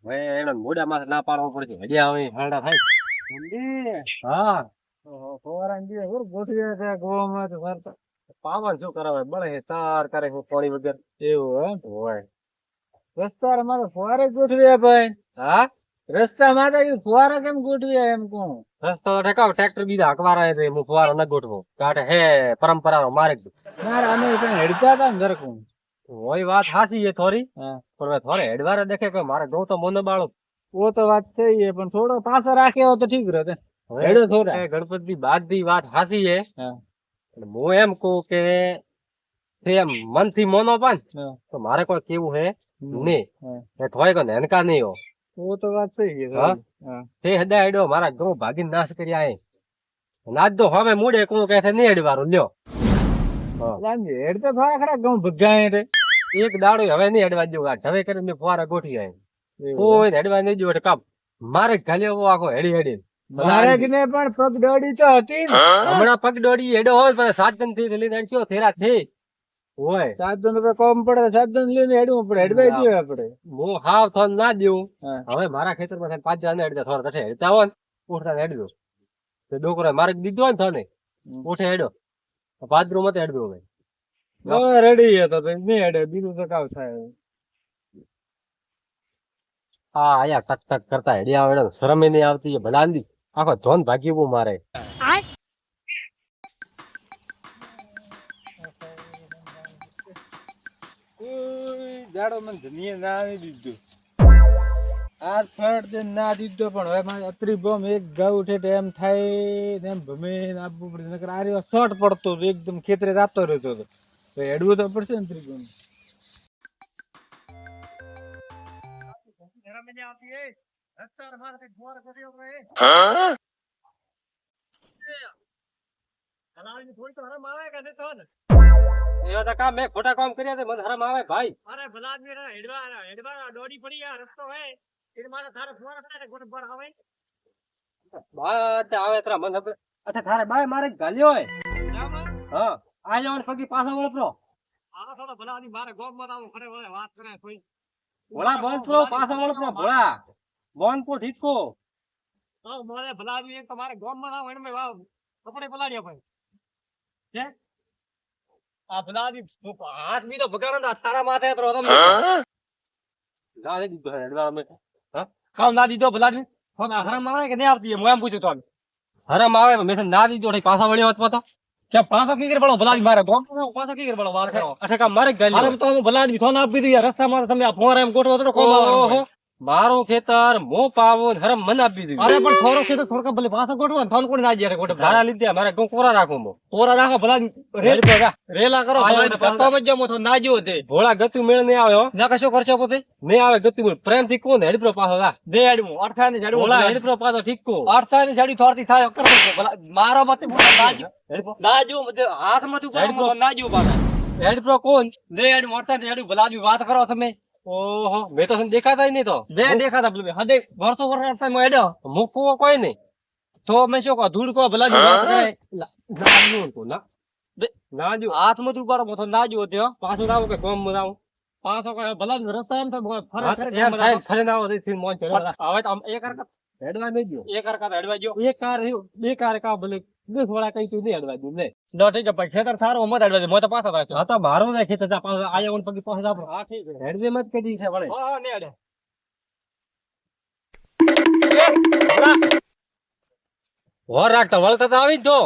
હવે એને મોઢામાં ના પાડવો પડશે હજી આવે હાડા થાય હા પાવન શું કરાવે બળે તાર કરે પાણી વગર એવું હોય રસ્તા મારે ફુવારે ગોઠવ્યા ભાઈ હા રસ્તા માટે ફુવારા કેમ ગોઠવ્યા એમ કહું રસ્તો ઠેકાવ ટ્રેક્ટર બીજા હકવારા છે હું ફુવારો ન ગોઠવો કાઢે હે પરંપરા મારે મારે અમે કઈ હેડતા હતા ને જરકું હોય વાત હાસી છે થોડી હા પણ હવે થોડે હેડવારે દેખે કે મારે ગૌ તો મોનો બાળો ઓ તો વાત થઈ છે પણ થોડો પાછો રાખ્યો તો ઠીક રહે હેડો થોડા ગણપતિ બાદ ની વાત હાસી છે હા પણ હું એમ કહું કે એમ મનથી મોનો પાન હા. તો મારે કોઈ કેવું હે નહીં હા. એ થોય કે નેનકા નહીં હો ઓ તો વાત થઈ ગઈ હા? હા તે હદા હેડો મારા ગૌ ભાગીને નાશ કરી આય નાચ દો હવે મૂડે કોણ કહે છે નહીં હેડવારું લ્યો હેડ તો થોડા ખરા ઘઉં ભગાય રે એક દાડો હવે નહીં હેડવા દઉં આ હવે કરીને મેં ફુવારા ગોઠવી આય કોઈ હેડવા નહીં દઉં એટલે કાપ મારે ઘાલ્યો આખો હેડી હેડી મારે ને પણ પગ દોડી તો હતી ને હમણાં પગ દોડી હેડો હોય પણ સાતજન થી લઈને હેડશો થેરા થઈ હોય 7 જણ રૂપિયા કોમ પડે 7 જણ લઈને હેડવું પડે હેડવાઈ જોઈએ આપડે હું હાવ થોન ના દઉં હા. હવે મારા ખેતરમાં થઈને 5 જણા હેડતા થોડા થશે હેડતા હોય ને ઉઠતા હેડજો તો ડોકરો મારે દીધો હોય ને થાને ઉઠે હેડો પાદરું મત હેડજો હવે હવે રેડી છે તો ભાઈ નહીં હેડે બીજું તો કાવ થાય હા આયા ટક ટક કરતા હેડી આવે શરમ નહીં આવતી ભલા આંદી આખો ધોન ભાગી ઉભું મારે જાડો મને ધનિયે ના દીધું આ ફળ દે ના દીધો પણ હવે મારે અત્રી બોમ એક ઘા ઉઠે તો એમ થાય એમ ભમે આપવું પડે નકર આ રહ્યો શોર્ટ પડતો હતો, એકદમ ખેતરે જાતો રહેતો હતો તો હેડવું તો પડશે ને ત્રિકોણ એવા તો કામ મેં ખોટા કામ કર્યા છે મને હરમ આવે ભાઈ અરે ભલા આદમી રે હેડવા દોડી પડી આ રસ્તો હે એટલે મારે થારે ફોન કરે ગોટ પર આવે બધા આવે તરા મને અચ્છા થારે બાય મારે ગાલ્યો હે હા આ જવાનું પગી પાછો વળતો આ થોડો ભલા આદમી મારે ગોમ માં આવું ખરે વળે વાત કરે કોઈ ભોળા બોનપુરો પાછો વળતો ભોળા બોનપુર ઠીકો તો મારે ભલા આદમી એક તો મારે ગોમ માં આવું એને વાવ કપડે પલાડ્યા ભાઈ હે આ ભલા આદમી હાથ બી તો બગાડો તારા માથે તો રમ ગાલે દીધો હેડવા અમે કામ ના દીધો ભલા આદમી ફોન હરમ આવે કે નહીં આવતી હું એમ પૂછું તો હરમ આવે મેં તો ના દીધો પાછા વળ્યો હતો તો કે પાછો કીકર બળો ભલા આદમી મારે ગોમ પાછો કીકર બળો વાર કરો અઠે કા મારે ગાલ્યો અરે તો હું ભલા આદમી ફોન આપી દીધું યાર રસ્તામાં તમે આ ફોન એમ ગોઠવો તો કોમ ઓહો મારું ખેતર મો પાવો હરમ મને આપી દીધું અરે પણ થોડો છે તો થોડો ભલે પાછો ગોઠવો ને થોન કોણ ના જાય ગોઠવ તારા લીધે મારે ગો કોરા રાખું મો પોરા રાખો ભલા રેલ રેલા કરો પત્તો મત જમો તો ના જેવો તે ભોળા ગતું મેળ નહીં આવે હો ના કશો ખર્ચો પોતે નહીં આવે ગતું મેળ પ્રેમ થી કોણ હેડપ્રો પાછો રા દે આડમું 18 ની જાડું ભોળા હેડપ્રો પાછો ઠીક કો 18 ની જાડી થોરતી થાય કરતો ભલા મારો મતે નાજુ નાજુ મતે હાથ મત ઉપર નાજુ પાછા હેડપ્રો કોણ દે આડમું 18 ની જાડી ભલા વાત કરો તમે ઓહો મેં તો તને દેખાતા નહીં તો બે દેખાતા ભલે હદે વર્ષો વર્ષ તમે એડો મૂકવો કોઈ નહીં તો મેં શું કહો ધૂળ કો ભલા વાત કરે નાજુ હાથ મત ઉપર મતો નાજુ તે પાછું આવું કે કોમ માં આવું પાછો કોઈ ભલા રસ્તા એમ તો ફરે એમ થાય ફરે ના આવે તો મોન ચડે હવે તો એક હરકત હેડવા નહીં ગયો એક હરકત હેડવા જો એક કાર બે કાર કા ભલે દસ વાળા કઈ તું નહીં હેડવા દઉં ને નો ઠીક છે ભાઈ ખેતર સારું મત હેડવા દે મો તો પાછો થાય હા તો મારો ને ખેતર જા પાછો આયા વણ પગી પાછો આપણો હા ઠીક છે હેડવે મત કદી છે વળે હા ને હેડે વર રાખતા વળતા તો આવી જ તો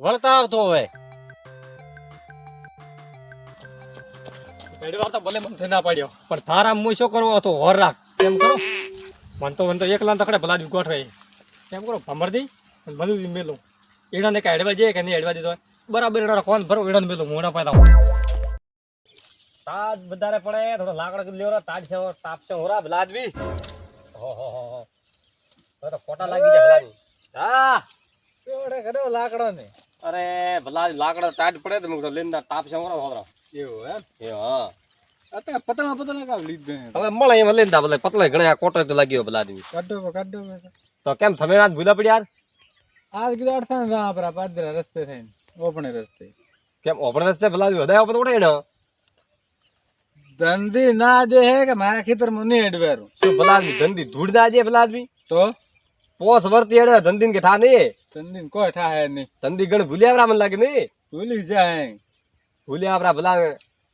વળતા આવતો હવે હેડવા તો ભલે મને ના પાડ્યો પણ થારા હું શું કરવો હતો હોર રાખ એમ કરો મન તો એકલા તકડે ભલા દી ગોઠવે એમ કરો ભમર દી અને બધું મેલું એડા ને કઈ હેડવા જઈએ કે નહીં હેડવા દીધો બરાબર એડા કોણ ભરો એડા મેલું મોડા પાડતા તાજ વધારે પડે થોડો લાકડા લેવરા તાજ છે તાપ છે હોરા ભલા આદમી હો હવે તો ફોટા લાગી જાય ભલા હા છોડે ઘડો લાકડો ને અરે ભલા લાકડા તાજ પડે તો હું લઈને તાપ છે હોરા હોરા એવું એમ એ હા અત્યારે પતળા કામ લીધે હવે મળે એમાં લઈને દા ભલે પતલા ઘણા કોટો તો લાગ્યો ભલા આદમી કાઢો તો કેમ તમે આજ ભૂલા પડ્યા આજ કીધું અડસા ને આપડા પાદરા રસ્તે થઈને ઓપણે રસ્તે કેમ ઓપણ રસ્તે ભલા આદમી હદાય ઓપણ ઉડે ને ધંધી ના દે હે કે મારા ખેતરમાં નહીં હેડવારું. શું ભલા આદમી ધંધી ધૂળ ના જે ભલા આદમી તો પોસ વર્તી હેડે ધંધી કે ઠા નહીં ધંધી કોઈ થાય નહીં. ધંધી ગણ ભૂલ્યા મને લાગે નહીં ભૂલી જાય. ભૂલ્યા આપડા ભલા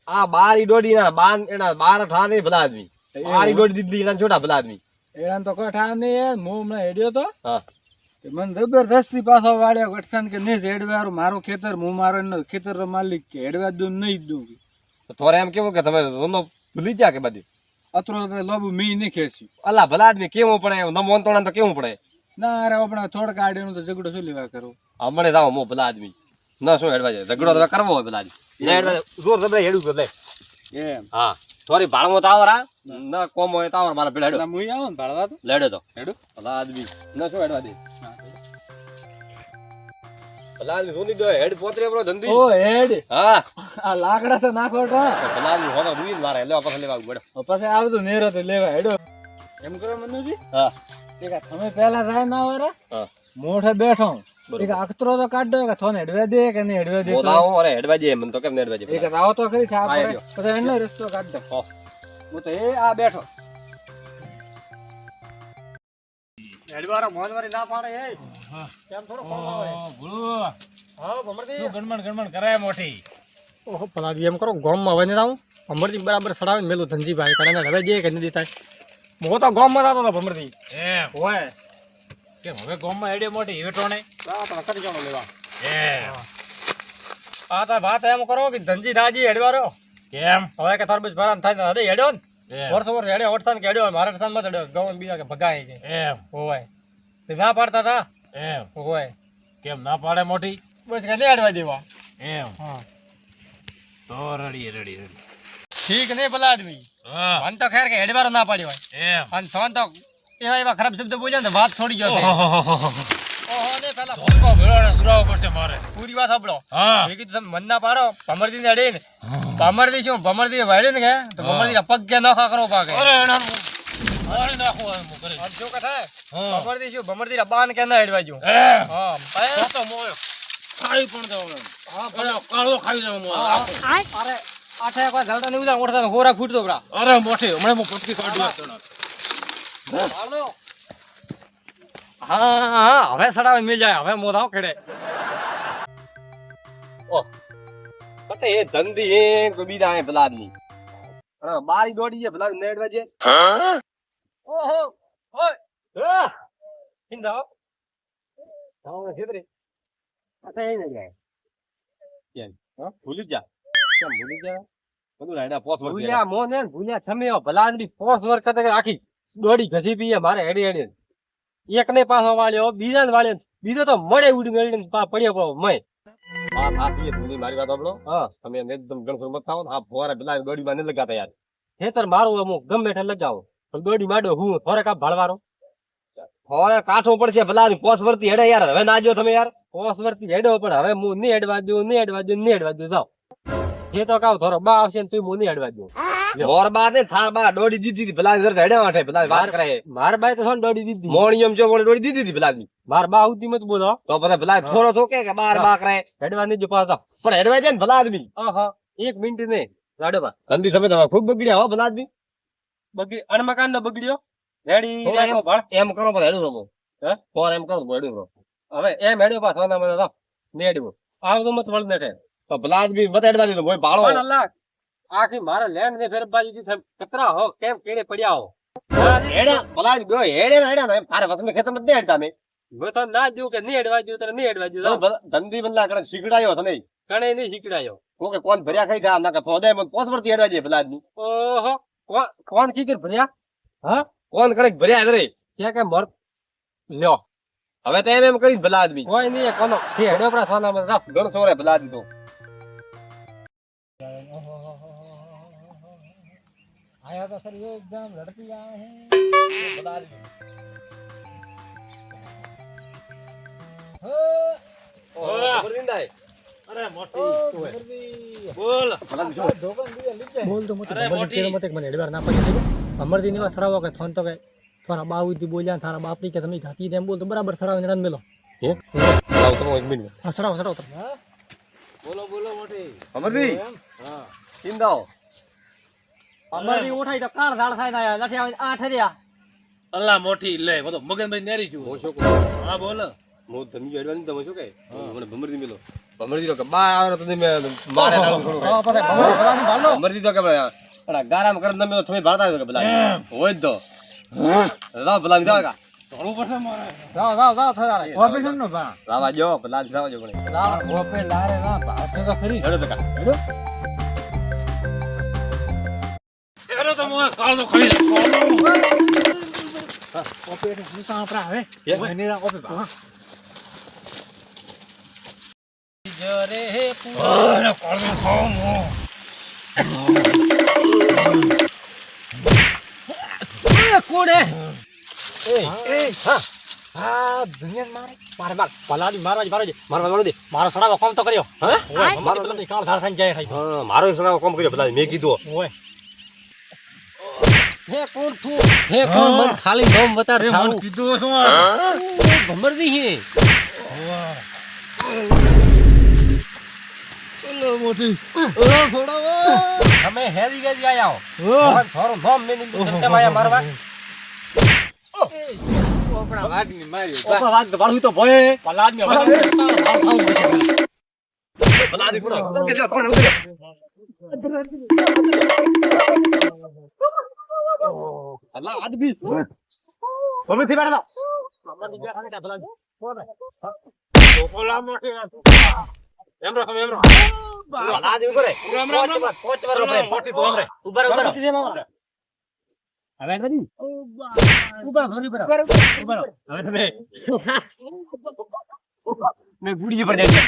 આ બારી દોડી ના બાન એના બાર ઠા નહીં ભલા આદમી બારી દોડી દીધી એના છોટા ભલા આદમી એના તો કોઈ થાય નહીં. હું હમણાં હેડ્યો તો હા તે મને જબરદસ્તી પાછો વાળ્યા ગઠસાન કે નહીં હેડવારું મારું ખેતર હું મારો એનો ખેતર માલિક કે હેડવા દઉં નહીં દઉં. તો થોરે એમ કેવું કે તમે ધંધો ભૂલી ગયા કે બધું અતરો લોબુ મી નહીં ખેંચ્યું. અલા ભલા આદમી કેવું પડે ન મોનતોણા તો કેવું પડે ના અરે આપણે થોડક આડેનું તો ઝઘડો શું લેવા કરું. હમણે જાવ મો ભલા આદમી ના શું હેડવા જાય ઝઘડો તમે કરવો હોય ભલા આદમી હેડવા જોર તમે હેડું તો લે એમ હા થોડી ભાળમાં તો આવરા ના કોમ હોય તો આવર મારા પેલા હેડો હું આવો ને ભાળવા તો લેડે તો હેડો. ભલા આદમી ના શું હેડવા દે ભલા આદમી સોની દો હેડ પોતરે બરો ધંધી ઓ હેડ હા આ લાકડા તો નાખો તો ભલા આદમી હોતો રૂઈ મારે લેવા પાછા લેવા ગોડો પછી આવતું નેરો તો લેવા હેડો. એમ કરો મનુજી હા એક આ તમે પહેલા જાય ના હોય હા મોઢે બેઠો બરોબર. એક અખતરો તો કાઢ દો કે થોને હેડવા દે કે નહીં હેડવા દે તો બોલાવો અરે હેડવા જે મને તો કેમ ને હેડવા જે એક આવો તો ખરી છા હા, પડે હેડ્યો. પછી એનો રસ્તો કાઢ દો. હો. હું તો એ આ બેઠો હેડવારો મોનવારી ના પાડે એ કેમ થોડો કોમ આવે હા ભમરજી ગણમણ કરાય મોટી. ઓહો ભલા આદમી એમ કરો ગામમાં હવે ને આવું ભમરજી બરાબર સડાવે ને મેલું ધનજીભાઈ કડાને હવે જે કે નથી થાય હું તો ગામમાં જતો હતો ભમરજી એમ હોય કે હવે ગામમાં હેડે મોટી હેઠોણે કરી જાણો લેવા આ તો વાત એમ કરો કે ધનજી દાજી હેડવારો કેમ હવે કે તાર બસ ભરાન થાય ને હદે હેડ્યો ને એમ. વર્ષો વર્ષ હેડ્યો વરસાદ કે હેડ્યો મારા સ્થાન માં હેડ્યો ગવન બીજા કે ભગાય છે એમ હોય તે ના પાડતા હતા એમ હોય કેમ ના પાડે મોટી બસ કે નહીં હેડવા દેવા એમ હા તો રડી ઠીક નહીં ભલા આદમી હા મન તો ખેર કે હેડવારો ના પાડ્યો હોય એમ અને સોન તો એવા એવા ખરાબ શબ્દ બોલ્યા ને વાત થોડી ગયો છે ઓહો ને પેલા ભોંકો ભેળાને દુરાવો પડશે મારે. પૂરી વાત સાંભળો હા મેં કીધું તમે મન ના પાડો ભમરજી ને અડે ને ભમરજી શું ભમરજી વાળે ને કે તો હા. ભમરજી પગ કે નખા કરો પાકે અરે એના મારી નાખો એમ કરી આમ શું કથા હા. ભમરજી શું ભમરજી બાન કે ના હેડવા જો એમ હા તો તો મોય ખાઈ પણ જાવ ને હા અરે કાળો ખાઈ જાવ મોય અરે આઠે એક વાર ધરતા ને ઉલા ઓઠતા હોરા ફૂટતો બરા અરે મોટી હમણાં હું પટકી કાઢું તને હાલો હા હા હવે સડાવે મિલ જાય હવે મોધાઓ ખેડે પતે એ ધંધી એ કોઈ બીજા એ ભલા આદમી હા બારી દોડી છે ભલા ને હેડવા જે ઓહો ઓય ઇંદા હા છેતરી પતે એ ને જાય કેમ હા ભૂલી જા કેમ ભૂલી જા બધું રાયડા પોસ વર ભૂલ્યા મોને ભૂલ્યા તમે ભલા આદમી પોસ વર કરતા આખી દોડી ઘસી પીએ મારે હેડી હેડી એક ને પાછો વાળ્યો બીજા ને વાળ્યો બીજો તો મળે ઉડી મેળીને પડ્યો પડો મય હા સાચી ધૂની મારી વાત આપણો હા તમે એકદમ ગણફર મત થાઓ હા ફોરે પેલા દોડી માં ન લગાતા યાર ખેતર મારું અમુક ગમે એટલે લગાવો પણ દોડી માડો હું થોરે કા ભાળવારો થોરે કાઠું પડશે ભલા પોસ વર્તી હેડે યાર હવે ના જો તમે યાર પોસ વર્તી હેડો પણ હવે હું નહીં હેડવા દઉં નહીં હેડવા દઉં નહીં હેડવા દઉં જાઓ એ તો કાવ થોરો બા આવશે ને તું હું નહીં હેડવા દઉં મોર બા ને થા બા દોડી દીધી ભલા હેડે વાઠે ભલા વાત કરે માર બાઈ તો સોન દોડી દીધી મોણિયમ જો દોડી દીધી ભલા માર બા આવતી મત બોલો તો પછી ભલા થોડો થોકે કે બાર બા કરે હેડવા નહીં જો પાછા પણ હેડવા જાય ને ભલા આદમી આહા 1 મિનિટ ને રાડો બા ગંદી તમે તમે ખૂબ બગડ્યા હો ભલા આદમી બગડી અણમકાન નો બગડ્યો રેડી રેડો ભળ એમ કરો પણ હેડું રમો હે ફોર એમ કરો હેડું રમો હવે એમ હેડ્યો પાછો ના મને તો નેડવો આવતો મત વળ ને તો ભલા આદમી મત હેડવા દીધો મોય ભાળો પણ અલ્લાહ આખી મારા લેન્ડ ને ફેરબાજી થી કતરા હો કેમ કેડે પડ્યા હો હેડા ભલા ગયો હેડે હેડા ને તારે વસમે ખેતર મત હેડતા મે હું તો ના દઉં કે નહીં હેડવા દઉં તને નહીં હેડવા દઉં ધંધી બંધલા કરે શીખડાયો તને કણે નહીં શીખડાયો કોકે કોણ ભર્યા ખાઈ જા ના કે ફોદે મત પોસ વર્તી હેડવા દે ભલા આદમી ઓહો કોણ કીકર ભર્યા હા કોણ કણે ભર્યા રે કે મર લ્યો હવે તો એમ કરીશ ભલા આદમી કોઈ નહીં કોનો હેડો પર સોના માં રાખ ગણ સોરે ભલા આદમી તો આયા તો સર એકદમ લડતી આવે હે બતા દી ખબરદાર અરે મોટી બોલ ભલા જો ધોકન દીએ લીધે બોલ તો મત અરે મોટી. મત એક મને હેડવાર ના પાડી ભમરજી ની વાત સડાવો કે થોન તો કે થોરા બાઉથી બોલ્યા થારા બાપરી કે તમે ઘાતી તેમ બોલ તો બરાબર સડાવીને રન મેલો હે લાવ તમે 1 મિનિટ હા સડાવો બોલો બોલો મોટી ખબરદી હા ચિંતાઓ ભમરડી ઉઠાઈ તો કાળ ઝાડ થાય ના લઠી આવે આ ઠર્યા અલ્લા મોટી લે બધો મગનભાઈ નેરી છું હું શું કહું હા બોલ હું તમે એડવાની તમે શું કહે મને ભમરદી મેલો ભમરદી તો કે બા આવે તો તમે મારે નામ થોડું હા પછી ભમરડી ભાલો ભમરદી તો કે ગારામ કરે તમે તમે ભારતા કે ભલા હોય જ તો રાવ ભલા જાવ કા થોડું પડશે મારે જાવ થયા ઓપરેશન નો ભા રાવા જો ભલા જાવ જો પણ લા ઓપે લારે ના ભાષે તો ખરી હેડો તો કા એરો તો મોય કાળો ખાઈ ઓપે નિશા આપરા હવે એની રા ઓપે ભા જરે હે અરે કાળો ખાઓ મો કોડે એ હા દુનિયા મારે મારે પલાડી મારવા દે મારો સડાવો કોમ તો કર્યો હા મારો બધી કાળ ઝાડ થાય જાય થાય હા મારો સલાહ કોમ કર્યો ભલા મેં કીધું ઓય હે કોણ તું હે કોણ મન ખાલી નામ બતા થારું કીધું શું ભમરદી હે ઓલો મોટી ઓલો છોડાવો તમે હેરી ગઈ આયા હો થોરો નોમ મે ની તમે આયા મારવા આપણા વાઘની મારી ઓપા વાત વાળું તો ભય પલાડી ભલા પૂરો અલ્લાહ આદમી તમે થી બેઠા અમાર બીજા ખાને તા ભલા ઓલા મોટી એમ રો ભલા આદમી કરે પોચ વાર મોટી તો हमरे ઉભર હવે નથી ઉભા ભરી બરા હવે તમે મે ગુડી પર જાય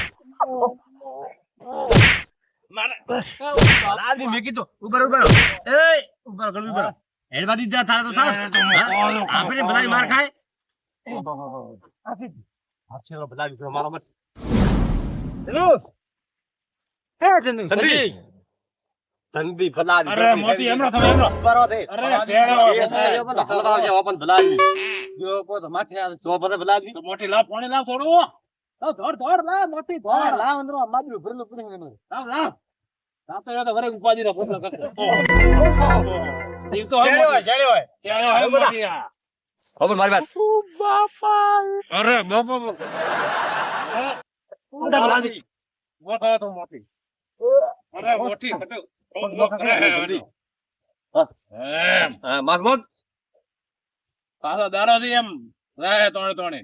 મારે ભલા આદમી મેં કીધું ઉભર એ ઉભર ગળું ઉભર હેડવાડી જા થારે તો થાર આપણે ભલા માર ખાય હાથે ભલા વિક્રમ મારો મત ધંધી ભલા અરે મોટી એમરો તમે એમરો બરો દે અરે તેડો હલવા આવશે ઓપન ભલા જો પોત માથે આવે તો પછી ભલા તો મોટી લાવ પાણી લાવ થોડું ધોડ લા મોટી ધોડ લા અંદરો માદરું ભરેલું પડી ને લાવ તો યાર વરે ઉપાજી નો પોટલો કરતો ઈ તો જડ્યો હોય મોટી આ ખબર મારી વાત અરે બાપા મોટા તો મોટી અરે મોટી કટો હા માગમત પાછા દાડાથી એમ રહે તોણે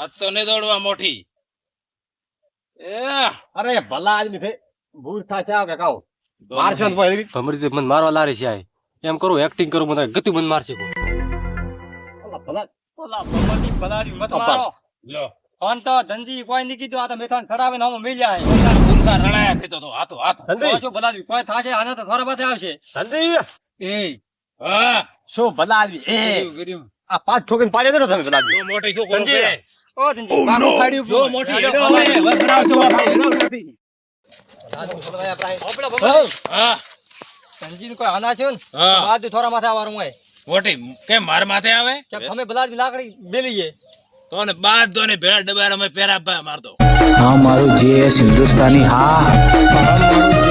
આજ તો નહીં દોડવા મોટી અરે ભલા આદમી છે ભૂલ થા છે કે કાઉ મારશો તો ભાઈ ભમરી મને મારવા લારે છે એમ કરું એક્ટિંગ કરું મને ગતિ મને મારશે ભલા ઓલા ભમરી પલારી મત મારો લો ફોન તો ધંધી કોઈ નહીં કીધું આ તો મેથાન ખડાવે ને મિલ જાય ગુંગા રણાયા કીધો તો હાથો હાથ શું ભલા કોઈ થાશે આને તો થોડા પાસે આવશે ધંધી એ હા શું ભલા આવી ગરીમ આ પાંચ ઠોકીને પાડ્યો તો તમે ભલા તો મોટી શું કરું ધંધી. કે ઓ ધંધી બાપુ ખાડ્યું જો મોટી વગડાવશો હા ધંધી કોઈ આના છે ને હા બાદ થોડા માથે આવવાનું હોય મોટી કેમ માર માથે આવે કે તમે ભલા લાકડી બેલીએ તો ને બાદ દો ને ભેળ ડબાર અમે પેરા મારતો हाँ मारू जेएस हिंदुस्तानी हाँ